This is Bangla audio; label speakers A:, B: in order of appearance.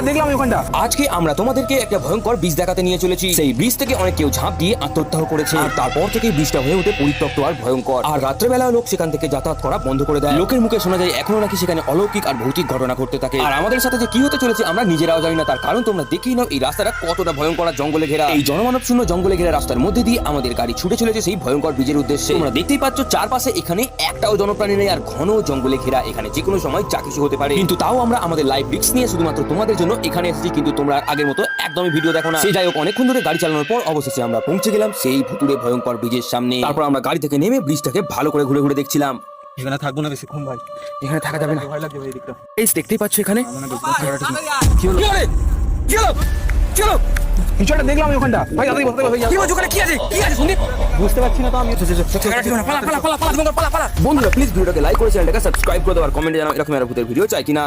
A: দেখলাম ওখানটা।
B: আজকে আমরা তোমাদেরকে একটা ভয়ঙ্কর ব্রিজ দেখাতে নিয়ে চলেছি। সেই ব্রিজ থেকে অনেক কেউ ঝাঁপ দিয়ে আত্মহত্যা করেছে, আর তারপর থেকে ব্রিজটা হয়ে ওঠে পরিত্যক্ত আর ভয়ঙ্কর। আর রাত্রেবেলা লোক সেখান থেকে যাতায়াত করা বন্ধ করে দেয়। লোকের মুখে শোনা যায় এখনো নাকি সেখানে অলৌকিক আর ভৌতিক ঘটনা ঘটতে থাকে। আর আমাদের সাথে যে কি হতে চলেছে আমরা নিজেরাও জানি না, তার কারণ তোমরা দেখেই নাও এই রাস্তাটা কতটা ভয়ঙ্কর আর জঙ্গলে ঘেরা। এই জনমানব শূন্য জঙ্গলে ঘেরা রাস্তার মধ্যে দিয়ে আমাদের গাড়ি ছুটে চলেছে সেই ভয়ঙ্কর ব্রিজের উদ্দেশ্যে। তোমরা দেখতেই পাচ্ছ চারপাশে এখানে একটাও জনপ্রাণী নেই, আর ঘন জঙ্গলে ঘেরা। এখানে যে কোনো সময় যা কিছু হতে পারে, কিন্তু তাও আমরা আমাদের লাইভ রিস্ক নিয়ে শুধুমাত্র তোমাদের জন্য এখানে এসেছি। কিন্তু তোমরা আগের মতো একদমই ভিডিও দেখো না। সেই যাই হোক, অনেকক্ষণ ধরে গাড়ি চালানোর পর অবশেষে আমরা পৌঁছে গেলাম সেই ভুতুড়ে ভয়ঙ্কর ব্রিজের সামনে। তারপর আমরা গাড়ি থেকে নেমে ব্রিজটাকে ভালো করে ঘুরে ঘুরে দেখছিলাম।
A: এখানে থাকবো না বেশিক্ষণ ভাই,
B: এখানে থাকা যাবে না,
A: ভয় লাগছে ভাই এদিকটা।
B: এই দেখতেই পাচ্ছ এখানে
A: কি হলো?
B: কি হলো? কি হলো?
A: কিছু একটা দেখলাম ওখানটা ভাই, তাড়াতাড়ি বলতে হবে।
B: কি বলছো? ওখানে কি আছে? কি আছে শুনি?
A: বুঝতে পারছি না তো আমি।
B: বন্ধুরা প্লিজ ভিডিওটাকে লাইক করে চ্যানেলটাকে সাবস্ক্রাইব করে দাও আর কমেন্টে জানাও এরকম আর ভূতের ভিডিও চাই কিনা।